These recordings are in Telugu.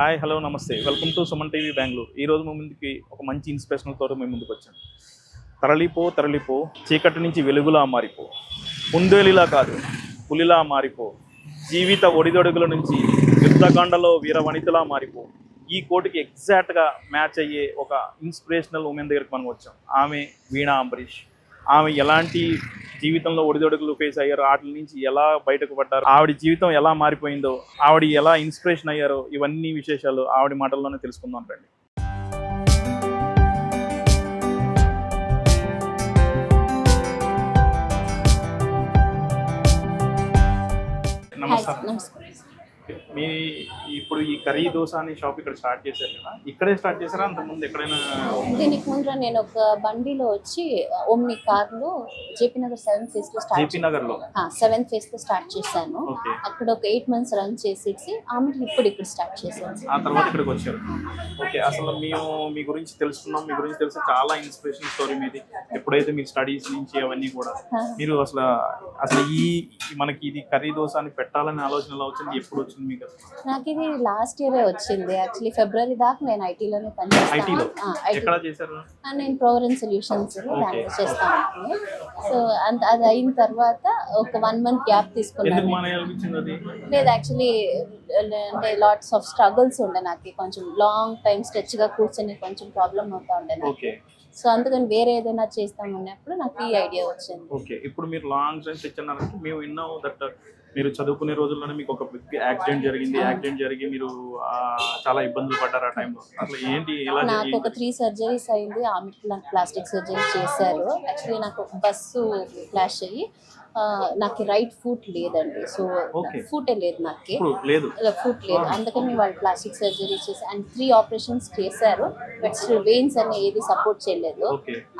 హాయ్ హలో నమస్తే welcome to Suman TV Bengaluru. ఈరోజు మీ ముందుకి ఒక మంచి ఇన్స్పిరేషనల్ తోటి మేము ముందుకు వచ్చాను. తరలిపో తరలిపో చీకటి నుంచి వెలుగులా మారిపో, కుందేలిలా కాదు పులిలా మారిపో, జీవిత ఒడిదొడుగుల నుంచి యుద్ధకాండలో వీరవనితలా మారిపో. ఈ కోటికి ఎగ్జాక్ట్గా మ్యాచ్ అయ్యే ఒక ఇన్స్పిరేషనల్ ఉమెన్ దగ్గరికి మనం వచ్చాం. ఆమె వీణా అంబరీష్. ఆమె ఎలాంటి జీవితంలో ఒడిదొడుగులు ఫేస్ అయ్యారో, వాటి నుంచి ఎలా బయటకు పడ్డారు, ఆవిడ జీవితం ఎలా మారిపోయిందో, ఆవిడ ఎలా ఇన్స్పిరేషన్ అయ్యారో, ఇవన్నీ విశేషాలు ఆవిడ మాటల్లోనే తెలుసుకుందాం రండి. నమస్కారం. నమస్కారం. మీ ఇప్పుడు ఈ కర్రీ దోశ అనే షాప్ ఇక్కడ స్టార్ట్ చేశారు కదా, ఇక్కడే స్టార్ట్ చేశారా అంతకుముందు ఎక్కడైనా? దీనికి ముందు నేను ఒక బండిలో వచ్చి ఓమ్ని కార్లో జేపీ నగర్ 7th phase లో జేపీ నగర్ లో 7th phase లో స్టార్ట్ చేశాను. ఓకే. అక్కడ ఒక 8 months రన్ చేసేసి ఆమె ఇప్పుడు ఇక్కడ స్టార్ట్ చేశాను. ఆ తర్వాత ఇక్కడికి వచ్చారు. ఓకే, అసలు మేము మీ గురించి తెలుసుకున్నాం. మీ గురించి తెలిసి చాలా ఇన్స్పిరేషన్ స్టోరీ మీది. ఎప్పుడైతే మీ స్టడీస్ నుంచి అవన్నీ కూడా మీరు అసలు అసలు ఈ మనకి ఇది కర్రీ దోశ అని పెట్టాలనే ఆలోచన ఎలా వచ్చింది, ఎప్పుడు వచ్చింది మీకు? నాకు ఇది లాస్ట్ ఇయర్ వచ్చింది. యాక్చువల్లీ ఫిబ్రవరి దాకా నేను ఐటీలోనే ఐటీలో పనిచేస్తాను. ఎక్కడ చేశారు? నేను ప్రోవరెన్ సొల్యూషన్స్ దాంట్లో చేస్తాను. సో అది అయిన తర్వాత ఒక 1 month గ్యాప్ ఎందుకు తీసుకున్నాను. మానేయాలనిపించింది అది? లేదు, యాక్చువల్లీ అంటే లాట్స్ ఆఫ్ స్ట్రగుల్స్ ఉండే నాకు. కొంచెం లాంగ్ టైం స్ట్రెచ్ గా కూర్చొని కొంచెం ప్రాబ్లం అవుతా ఉండే నాకు. ఓకే. సో అందుకని వేరే ఏదైనా చేస్తాం అన్నప్పుడు నాకు ఈ ఐడియా వచ్చింది. ఓకే, ఇప్పుడు మీరు లాంగ్ టైం తెచ్చున్నారంటే మేము విన్నాం దట్ మీరు చదువుకునే రోజుల్లోనే మీకు ఒక బిగ్ యాక్సిడెంట్ జరిగింది. యాక్సిడెంట్ జరిగి మీరు చాలా ఇబ్బందులు పడ్డారు ఆ టైంలో. అసలు ఏంటి, ఎలా నాకు ఒక 3 surgeries అయింది. ఆమెకి ప్లాస్టిక్ సర్జరీ చేశారు. యాక్చువల్లీ నాకు ఒక బస్సు ఫ్లాష్ అయ్యి నాకు రైట్ ఫుట్ లేదండి. సో ఫుటే లేదు, నాకు లేదు ఫుట్ లేదు. అందుకని వాళ్ళు ప్లాస్టిక్ సర్జరీ చేసి అండ్ 3 operations చేశారు. బట్ స్టిల్ వెయిన్స్ అనే ఏది సపోర్ట్ చేయలేదు.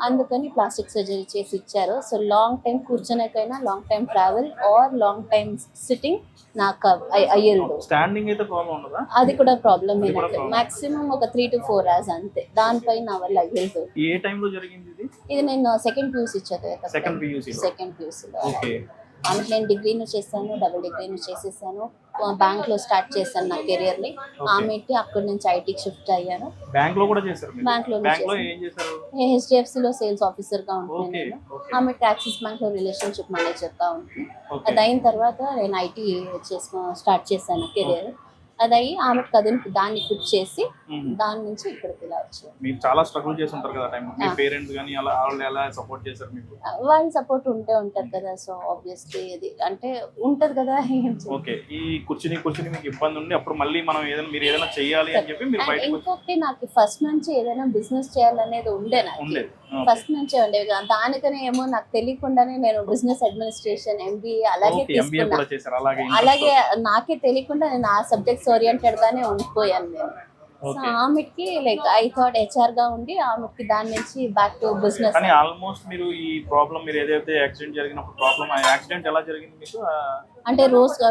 అందుకని ప్లాస్టిక్ సర్జరీ చేసి ఇచ్చారు. సో లాంగ్ టైం కూర్చోనేకైనా, long time travel or long time sitting నాకు అయ్యేది. స్టాండింగ్ అయితే ప్రాబ్లం ఉండదా? అది కూడా ప్రాబ్లమ్. మాక్సిమం ఒక 3 to 4 hours అంతే. దానిపై నా వల్ల అయ్యేది. ఏ టైంలో జరిగింది ఇది? ఇది నేను సెకండ్ PUC చదివాను. Second PUC. ఓకే. అందులో నేను డిగ్రీను చేశాను, డబుల్ డిగ్రీను చేసేసాను. బ్యాంక్ లో స్టార్ట్ చేశాను నా కెరియర్ ని. ఆమెకి అక్కడి నుంచి ఐటీకి షిఫ్ట్ అయ్యాను. బ్యాంక్ లో కూడా చేశారు? బ్యాంక్ లో ఏం చేశారు? HDFC లో సేల్స్ ఆఫీసర్ గా ఉంటున్నాను. ఆమెకి యాక్సిస్ బ్యాంక్ లో రిలేషన్షిప్ మేనేజర్ గా ఉంటుంది. అది అయిన తర్వాత నేను ఐటీ స్టార్ట్ చేశాను కెరియర్. అది అయ్యి ఆమె దాన్ని కుక్ చేసి దాని నుంచి ఇక్కడికి ఇలా వచ్చాను. మీరు చాలా స్ట్రగుల్ చేసి ఉంటారు కదా టైం. మీ పేరెంట్స్ గానీ అలా వాళ్ళు ఎలా సపోర్ట్ చేశారు మీకు? వాళ్ళ సపోర్ట్ ఉంటది కదా. సో ఆబ్వియస్లీ ఇది అంటే ఉంటది కదా. ఓకే, ఈ కూర్చుని మీకు ఇబ్బంది ఉంది. అప్పుడు మళ్ళీ మనం ఏదైనా మీరు ఏదైనా చేయాలి అని చెప్పి మీరు బయటకు. ఇంకొకటి నాకు ఫస్ట్ నుంచి ఏదైనా బిజినెస్ చేయాలనేది ఉండే. నాకు ఫస్ట్ నుంచే ఉండేవి. దానికనే ఏమో నాకు తెలియకుండానే నేను బిజినెస్ అడ్మినిస్ట్రేషన్ MBA అలాగే తీసుకున్నాను. అలాగే నాకే తెలియకుండా నేను ఆ సబ్జెక్ట్స్ ఓరియంటెడ్ గానే ఉండిపోయాను నేను. సో ఆమెకి లైక్ ఐ థాట్ HR గా ఉండి ఆమెకి దాని నుంచి బ్యాక్ టు బిజినెస్. కానీ ఆల్మోస్ట్ మీరు ఈ ప్రాబ్లం, మీరు ఏదైతే యాక్సిడెంట్ జరిగినప్పుడు ప్రాబ్లం, ఆ యాక్సిడెంట్ ఎలా జరిగింది మీకు? అంటే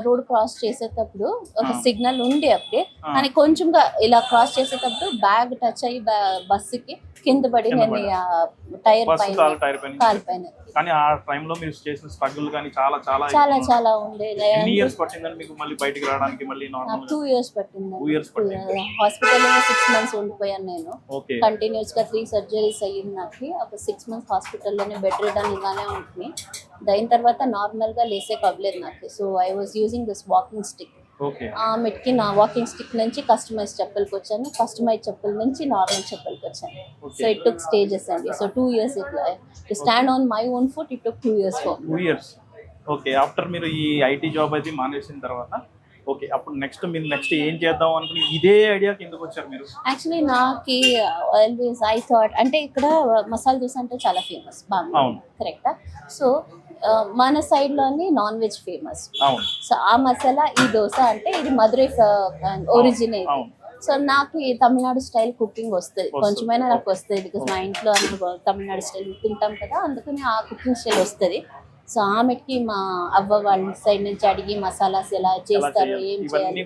రోడ్ క్రాస్ చేసేటప్పుడు ఒక సిగ్నల్ ఉండి అప్పుడే, కానీ కొంచెంగా ఇలా క్రాస్ చేసేటప్పుడు బ్యాగ్ టచ్ అయ్యి బస్సుకి కింద పడి నేను టైర్ పైన కాలిపోయిన. కానీ ఆ టైంలో మీరు చేసిన స్ట్రగుల్ కానీ చాలా చాలా చాలా చాలా ఉండే. ఎన్ని ఇయర్స్ పట్టిందని మీకు మళ్ళీ బయటికి రావడానికి? మళ్ళీ నార్మల్ 2 years పట్టింది. 2 years పట్టింది. హాస్పిటల్లో 6 months ఉండిపోయాను నేను. కంటిన్యూస్ గా 3 surgeries అయ్యింది నాకు. ఒక 6 months హాస్పిటల్లోనే బెడ్ రిడన్ గానే ఉంటుంది. దాని తర్వాత నార్మల్ గా లేసేకి అవ్వలేదు నాకు. So I was using this walking stick. ఆమెకి నా వాకింగ్ స్టిక్ నుంచి కస్టమైజ్ చెప్పులకి వచ్చాను, కస్టమైజ్ చెప్పుల నుంచి నార్మల్ చెప్పులకి వచ్చాను. సో ఇట్ టుక్ స్టేజెస్ అండి. So 2 years to stand on my own foot. It took 2 years for 2 years. Okay, after మీరు ఈ IT జాబ్ అయితే మానేసిన తర్వాత ఓకే, అప్పుడు నెక్స్ట్ ఏం చేద్దాం అనుకుని ఇదే ఐడియాకి ఎందుకు వచ్చారు మీరు? యాక్చువల్లీ నాకు ఆల్వేస్ ఐ థాట్ అంటే ఇక్కడ మసాలా దోశ అంటే చాలా ఫేమస్ బాగా, కరెక్టా? సో మన సైడ్ లోని నాన్ వెజ్ ఫేమస్. సో ఆ మసాలా ఈ దోశ అంటే ఇది మధురై ఒరిజినేట్. సో నాకు ఈ తమిళనాడు స్టైల్ కుకింగ్ వస్తుంది, కొంచెమైనా నాకు వస్తుంది. బికాస్ మా ఇంట్లో తమిళనాడు స్టైల్ తింటాం కదా, అందుకని ఆ కుకింగ్ స్టైల్ వస్తుంది. సో ఆమెకి మా అవ్వ వాళ్ళ సైడ్ నుంచి అడిగి మసాలాస్ ఎలా చేస్తారు, ఏం చేయాలి,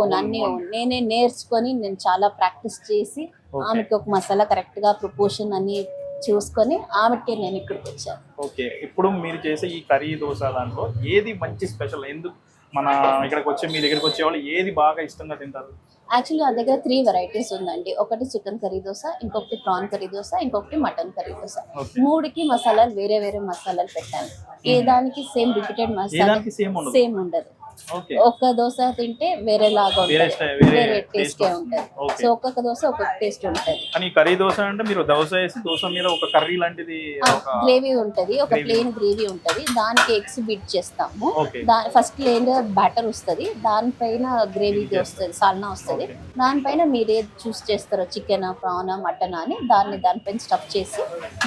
ఓన్ అన్ని నేనే నేర్చుకొని నేను చాలా ప్రాక్టీస్ చేసి ఆమెకి ఒక మసాలా కరెక్ట్ గా ప్రపోర్షన్ అని చూసుకొని ఆమెకి నేను ఇక్కడికి వచ్చాను. ఓకే, ఇప్పుడు మీరు చేసే ఈ కర్రీ దోశ దాంట్లో ఏది మంచి స్పెషల్? ఎందుకు మన ఇక్కడికి వచ్చి మీ దగ్గరికి వచ్చే వాళ్ళు ఏది బాగా ఇష్టంగా తింటారు? యాక్చువల్లీ నా దగ్గర 3 వెరైటీస్ ఉందండి. ఒకటి చికెన్ కర్రీ దోశ, ఇంకొకటి ప్రాన్ కర్రీ దోశ, ఇంకొకటి మటన్ కర్రీ దోశ. మూడుకి మసాలాలు వేరే వేరే మసాలాలు పెట్టాను. ఏ దానికి సేమ్ రిపీటెడ్ మసాలా సేమ్ ఉండదు. ఒక్క దోశ తింటే వేరే లాగా ఉంటుంది, వేరే టేస్ట్ ఉంటుంది. సో ఒక్కొక్క దోశ ఒక్కొక్క టేస్ట్ ఉంటుంది. కానీ కర్రీ దోశ అంటే మీరు దోశ వేసి దోశ మీద ఒక కర్రీ లాంటిది గ్రేవీ ఉంటది, ఒక ప్లేన్ గ్రేవీ ఉంటది. దానికి ఎగ్స్ బీట్ చేస్తాము. ఫస్ట్ ప్లేన్ బ్యాటర్ వస్తుంది, దానిపైన గ్రేవీ వస్తుంది, సాల్నా వస్తుంది. దానిపైన మీరు ఏది చూస్ చేస్తారో చికెన్, ప్రాన్, మటన్ అని దానిపైన స్టఫ్ చేసి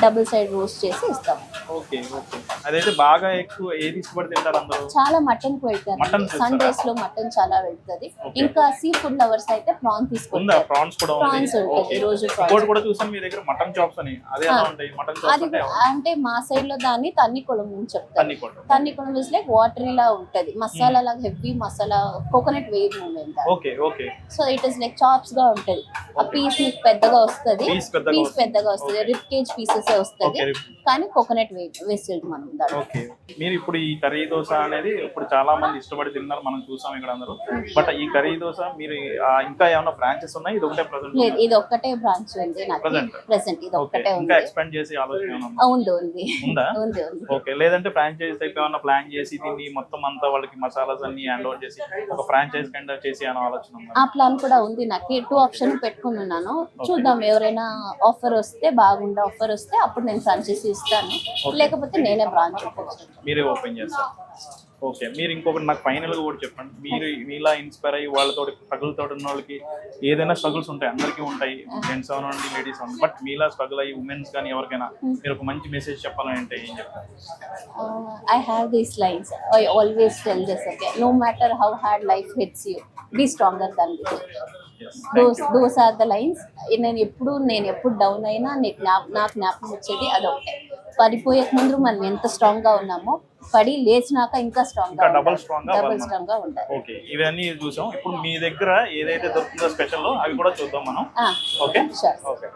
డబుల్ సైడ్ రోస్ట్ చేసి ఇస్తాము. Okay okay. అదైతే బాగా ఎక్కువ ఏది ఇష్టపడి తింటారు అందరూ? చాలా మటన్ కు వెళ్తారు. సండేస్ లో మటన్ చాలా వెళ్తుంది. ఇంకా సీ ఫుడ్ లవర్స్ అయితే ప్రాన్ తీసుకుంటారు. ప్రాన్స్ కూడా ప్రాన్స్ ఉంటుంది రోజు. ఇంకోటి కూడా చూసాను మీ దగ్గర మటన్ చాప్స్ అని, అదే ఎలా ఉంటాయి మటన్ చాప్స్ అంటే? అంటే మా సైడ్ లో దాన్ని తన్నికొళం అని చెప్తారు. తన్నికొళం ఇస్ లైక్ వాటరీ లా ఉంటది, మసాలా లాగా heavy masala, coconut wave movement. Okay okay. So it is like chops గా ఉంటది. ఆ పీస్ మీకు పెద్దగా వస్తుంది, పీస్ పెద్దగా వస్తుంది, రిప్ కేజ్ పీసెస్ వస్తుంది, కానీ కోకోనట్ వేసేది మనం దాంట్లో. ఓకే. మీరు ఇప్పుడు ఈ కర్రీ దోశ అనేది ఇప్పుడు చాలా మంది ఇష్టపడి తిన్నారు, మనం చూసాం ఇక్కడ అందరూ. బట్ ఈ కర్రీ దోశ మీరు ఇంకా ఏమైనా బ్రాంచెస్ ఉన్నాయి? ఇది ఒకటే ప్రెజెంట్? లేదు, ఇది ఒక్కటే బ్రాంచ్ ఉంది నాకు ప్రెజెంట్. ఇది ఒక్కటే ఉంది. ఇంకా ఎక్స్పాండ్ చేసి ఆలోచన ఉంది. ఉందా? ఓకే. లేదంటే ఫ్రాంచైజ్ టైప్ ఏమైనా ప్లాన్ చేసి దీన్ని మొత్తం అంతా వాళ్ళకి మసాలాస్ అన్ని హ్యాండ్ ఓవర్ చేసి ఒక ఫ్రాంచైజ్ కైండ్ చేసి అనే ఆలోచన ఉందా? ఆ ప్లాన్ కూడా ఉంది నాకు. 2 ఆప్షన్ పెట్టుకున్నాను. చూద్దాం, ఎవరైనా ఆఫర్ వస్తే ఆఫర్ వస్తే అప్పుడు నేను ఫ్రాంచైజీ ఇస్తాను, లేకపోతే నేనే బ్రాంచ్ మీరే ఓపెన్ చేస్తారు. ఓకే. మీరు ఇంకొకటి నాకు ఫైనల్గా కూడా చెప్పండి. మీరు మీలా ఇన్స్పైర్ అయ్యి వాళ్ళతో స్ట్రగుల్ తోటి ఉన్న వాళ్ళకి ఏదైనా స్ట్రగుల్స్ ఉంటాయి, అందరికీ ఉంటాయి, జెంట్స్ అవనండి లేడీస్ అవనండి. బట్ మీలా స్ట్రగుల్ అయ్యి ఉమెన్స్ కానీ ఎవరికైనా మీరు ఒక మంచి మెసేజ్ చెప్పాలని అంటే ఏం చెప్తారు? I have these lines. I always tell this, okay? No matter how hard life hits you, be stronger than before. Those are the lines. నేను ఎప్పుడు డౌన్ అయినా నాకు జ్ఞాపకం వచ్చేది అదొకటే. పడిపోయే ముందు మనం ఎంత స్ట్రాంగ్ గా ఉన్నామో, పడి లేచినాక ఇంకా స్ట్రాంగ్ గా డబుల్ స్ట్రాంగ్ గా ఉండాలి. ఓకే. ఇవన్నీ చూసాం. ఇప్పుడు మీ దగ్గర ఏదైతే దొరుకుతుందో స్పెషల్ అవి కూడా చూద్దాం మనం. ఓకే. ఓకే.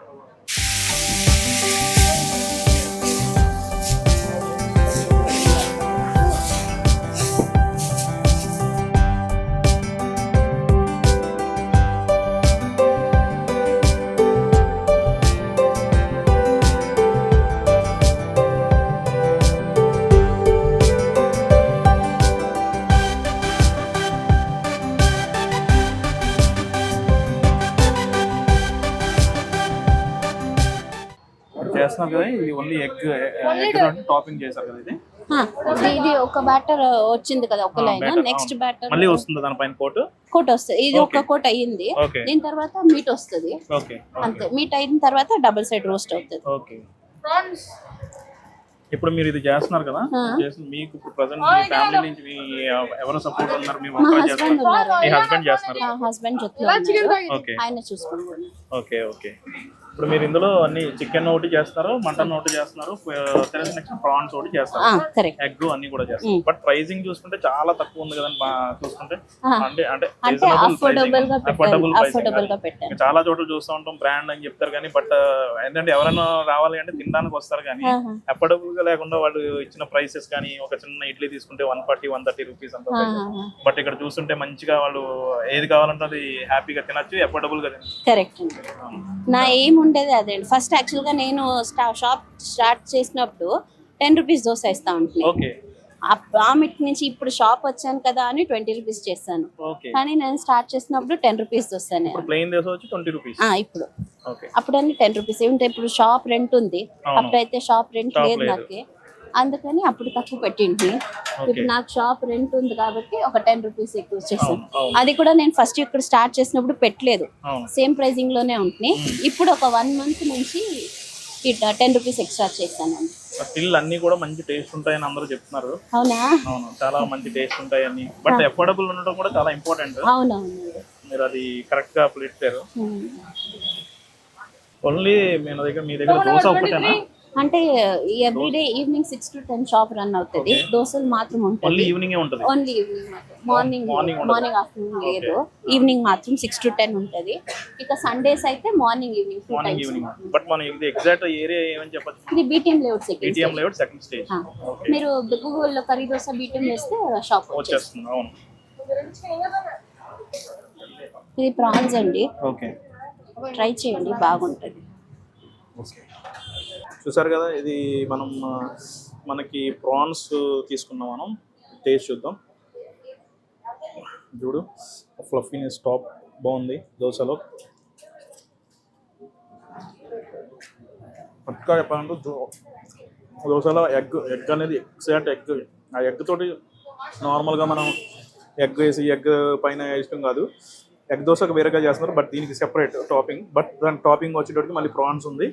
చేస్తున్నారు కదా, ఇది ఓన్లీ ఎగ్ టాపింగ్ చేశారు కదా ఇది? ఇది ఒక బ్యాటర్ వచ్చింది కదా, ఒక లైన్. నెక్స్ట్ బ్యాటర్ మళ్ళీ వస్తుంది, దానిపైన కోట్ వస్తుంది. ఇది ఒక కోట్ అయ్యింది, దీని తర్వాత మీట్ వస్తుంది. అంతే, మీట్ అయిన తర్వాత డబుల్ సైడ్ రోస్ట్ అవుతుంది. ఓకే. ఇప్పుడు మీరు ఇది చేస్తున్నారు కదా, మీకు ఇప్పుడు ప్రెజెంట్ మీ ఫ్యామిలీ నుంచి ఎవరు సపోర్ట్ ఉన్నారు? మీ హస్బెండ్ చేస్తున్నారు? హస్బెండ్ చెప్తున్నారు, ఆయన చూసుకుంటున్నారు. Okay okay. ఇప్పుడు మీరు ఇందులో అన్ని చికెన్ ఒకటి చేస్తారు, మటన్ ఒకటి చేస్తున్నారు, నెక్స్ట్ ప్రాన్స్ ఒకటి చేస్తారు, ఎగ్ అన్ని కూడా చేస్తారు. బట్ ప్రైసింగ్ చూసుకుంటే చాలా తక్కువ ఉంది కదండి చూసుకుంటే. అంటే చాలా చోట్ల చూస్తూ ఉంటాం బ్రాండ్ అని చెప్తారు కానీ, బట్ ఏంటంటే ఎవరైనా రావాలి అంటే తినడానికి వస్తారు కానీ అఫోర్డబుల్ గా లేకుండా వాళ్ళు ఇచ్చిన ప్రైసెస్ కానీ, ఒక చిన్న ఇడ్లీ తీసుకుంటే 140-130 రూపీస్ అంత. బట్ ఇక్కడ చూస్తుంటే మంచిగా వాళ్ళు ఏది కావాలంటే అది హ్యాపీగా తినచ్చు, అఫోర్డబుల్ గా తినచ్చు. కరెక్ట్. నా ఏం ఉండేది అదే. ఫస్ట్ యాక్చువల్ గా నేను షాప్ స్టార్ట్ చేసినప్పుడు 10 రూపీస్ దోశ ఇస్తా ఉంటాను. ఆ మిట్ నుంచి ఇప్పుడు షాప్ వచ్చాను కదా అని 20 రూపీస్ చేస్తాను. కానీ నేను స్టార్ట్ చేసినప్పుడు 10 రూపీస్ వస్తాను. ఇప్పుడు అప్పుడన్నీ 10 రూపీస్. ఏమిటంటే ఇప్పుడు షాప్ రెంట్ ఉంది, అప్పుడైతే షాప్ రెంట్ లేదు నాకు, అందుకని అప్పుడు తక్కువ పెట్టింది. ఇప్పుడు నాకు షాప్ రెంట్ ఉంది కాబట్టి ఒక 10 రూపీస్ ఎక్కువ చేసాను. అది కూడా నేను ఫస్ట్ ఇక్కడ స్టార్ట్ చేసినప్పుడు పెట్టలేదు, సేమ్ ప్రైసింగ్ లోనే ఉంటుంది. ఇప్పుడు ఒక 1 మంత్ నుంచి 10 రూపీస్ ఎక్స్ట్రా చేశానండి. స్టిల్ అన్ని కూడా మంచి టేస్ట్ ఉంటాయని అందరూ చెప్తున్నారు. అవునా? అవును, చాలా మంచి టేస్ట్ ఉంటాయని. బట్ అఫోర్డబుల్ ఉండడం కూడా చాలా ఇంపార్టెంట్. అవునవును, మీరు అది కరెక్ట్ గా పెట్టారు. ఓన్లీ మీ దగ్గర దోశ ఒకటేనా? అంటే everyday evening 6 to 10 shop run అవుతుంది. దోశలు మాత్రం ఉంటుంది. ఓన్లీ ఈవినింగ్ మార్నింగ్ ఆఫ్టర్నూన్ లేదు, ఈవినింగ్ మాత్రం 6 to 10 ఉంటుంది. ఇక సండేస్ అయితే మార్నింగ్ ఈవినింగ్ 2 times. బట్ మన ఇది ఎగ్జాక్ట్ ఏరియా ఏమని చెప్పొచ్చు? ఇది BTM లేఅవుట్ సెకండ్ స్టేజ్. మీరు గూగుల్ లో కర్రీ దోశ BTM వేస్తే షాప్ వచ్చేస్తుంది. అవును. ఇది ప్రాన్స్ అండి, ఓకే ట్రై చేయండి, బాగుంటుంది. ఓకే చూసారు కదా, ఇది మనకి ప్రాన్స్ తీసుకున్నాం. మనం టేస్ట్ చూద్దాం. చూడు ఫ్లఫీనెస్ టాప్ బాగుంది దోశలో. పక్కా చెప్పాలంటే దోశలో ఎగ్ అనేది ఎగ్జాక్ట్ ఎగ్. ఆ ఎగ్ తోటి నార్మల్గా మనం ఎగ్ వేసి ఎగ్ పైన ఇష్టం కాదు, ఎగ్ దోశకు వేరేగా చేస్తున్నారు. బట్ దీనికి సెపరేట్ టాపింగ్. బట్ దాని టాపింగ్ వచ్చేటప్పటికి మళ్ళీ ప్రాన్స్ ఉంది.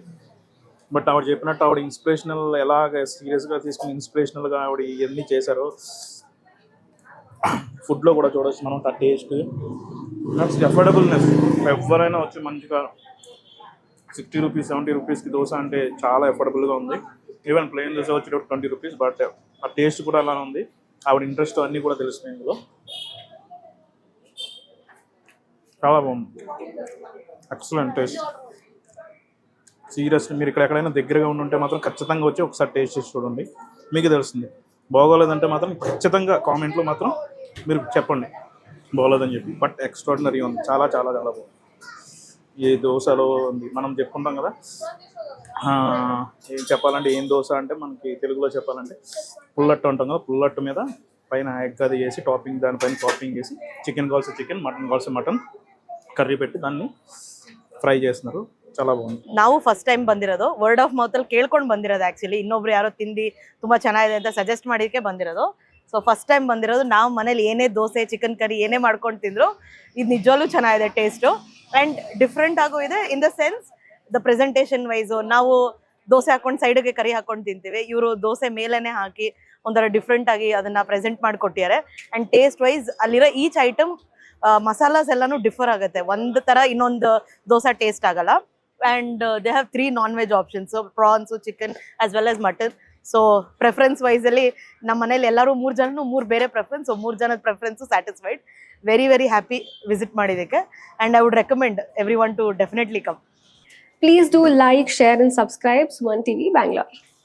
బట్ ఆవిడ చెప్పినట్టు ఆవిడ ఇన్స్పిరేషనల్, ఎలాగ సీరియస్గా తీసుకుని ఇన్స్పిరేషనల్గా ఆవిడ ఇవన్నీ చేశారో ఫుడ్లో కూడా చూడవచ్చు మనం. ఆ టేస్ట్ నెక్స్ట్ అఫోర్డబుల్నెస్, ఎవరైనా వచ్చి మంచిగా 60 రూపీస్ 70 రూపీస్కి దోశ అంటే చాలా అఫోర్డబుల్గా ఉంది. ఈవెన్ ప్లెయిన్ దోశ వచ్చేటప్పుడు 20 రూపీస్. బట్ ఆ టేస్ట్ కూడా అలా ఉంది. ఆవిడ ఇంట్రెస్ట్ అన్నీ కూడా తెలుస్తున్నాయి ఇందులో. చాలా బాగుంది, ఎక్సలెంట్ టేస్ట్. సీరియస్లీ మీరు ఎక్కడైనా దగ్గరగా ఉంటే మాత్రం ఖచ్చితంగా వచ్చి ఒకసారి టేస్ట్ చేసి చూడండి, మీకు తెలుస్తుంది. బాగోలేదంటే మాత్రం ఖచ్చితంగా కామెంట్లో మాత్రం మీరు చెప్పండి బాగోలేదని చెప్పి. బట్ ఎక్స్ట్రాడినరీ ఉంది, చాలా చాలా చాలా బాగుంది. ఈ దోశలో ఉంది మనం చెప్పుకుంటాం కదా, ఏం చెప్పాలంటే ఏం దోశ అంటే మనకి తెలుగులో చెప్పాలంటే పుల్లట్టు ఉంటాం కదా, పుల్లట్టు మీద పైన ఎగ్ అది వేసి టాపింగ్, దానిపైన టాపింగ్ చేసి చికెన్ కావాల్సి చికెన్, మటన్ కావాల్సి మటన్ ಕರ್ರಿ పెట్టి దాన్ని ಫ್ರೈ చేస్తున్నారు. చాలా బాగుంది. ನಾವು ಫಸ್ಟ್ ಟೈಮ್ ಬಂದಿರೋದು, ವರ್ಡ್ ಆಫ್ ಮೌತ್ ಅಲ್ಲಿ ಕೇಳ್ಕೊಂಡು ಬಂದಿರೋದು. ಆಕ್ಚುಲಿ ಇನ್ನೊಬ್ರು ಯಾರೋ ತಿಂದು ತುಂಬಾ ಚೆನ್ನಾಗಿದೆ ಅಂತ ಸಜೆಸ್ಟ್ ಮಾಡಿದಕ್ಕೆ ಬಂದಿರೋದು. ಸೊ ಫಸ್ಟ್ ಟೈಮ್ ಬಂದಿರೋದು. ನಾವು ಮನೇಲಿ ಏನೇ ದೋಸೆ ಚಿಕನ್ ಕರಿ ಏನೇ ಮಾಡ್ಕೊಂಡು ತಿಂದ್ರು ಇದು ನಿಜವಾಗ್ಲೂ ಚೆನ್ನಾಗಿದೆ ಟೇಸ್ಟು. ಆ್ಯಂಡ್ ಡಿಫ್ರೆಂಟ್ ಆಗು ಇದೆ in the sense the presentation wise. ನಾವು ದೋಸೆ ಹಾಕೊಂಡು ಸೈಡ್ಗೆ ಕರಿ ಹಾಕೊಂಡು ತಿಂತೀವಿ, ಇವರು ದೋಸೆ ಮೇಲೇ ಹಾಕಿ ಒಂಥರ ಡಿಫ್ರೆಂಟ್ ಆಗಿ ಅದನ್ನ ಪ್ರೆಸೆಂಟ್ ಮಾಡಿಕೊಟ್ಟಿದ್ದಾರೆ. ಆ್ಯಂಡ್ ಟೇಸ್ಟ್ ವೈಸ್ ಅಲ್ಲಿರೋ ಈಚ್ ಐಟಮ್ ಮಸಾಲಾಸ್ ಎಲ್ಲಾನು ಡಿಫರ್ ಆಗುತ್ತೆ, ಒಂದು ತರ ಇನ್ನೊಂದು ದೋಸೆ ಟೇಸ್ಟ್ ಆಗಲ್ಲ. And they have 3 non veg options, prawns, chicken as well as mutton. So preference wise ಅಲ್ಲಿ ನಮ್ಮ ಮನೇಲಿ ಎಲ್ಲರೂ 3 ಜನನು 3 ಬೇರೆ ಪ್ರೆಫರೆನ್ಸ್. ಸೊ 3 ಜನದ preference satisfied. Very very happy visit ಮಾಡಿದ್ದಕ್ಕೆ. And I would recommend everyone to definitely come. Please do like, share and subscribe Suman TV Bangalore.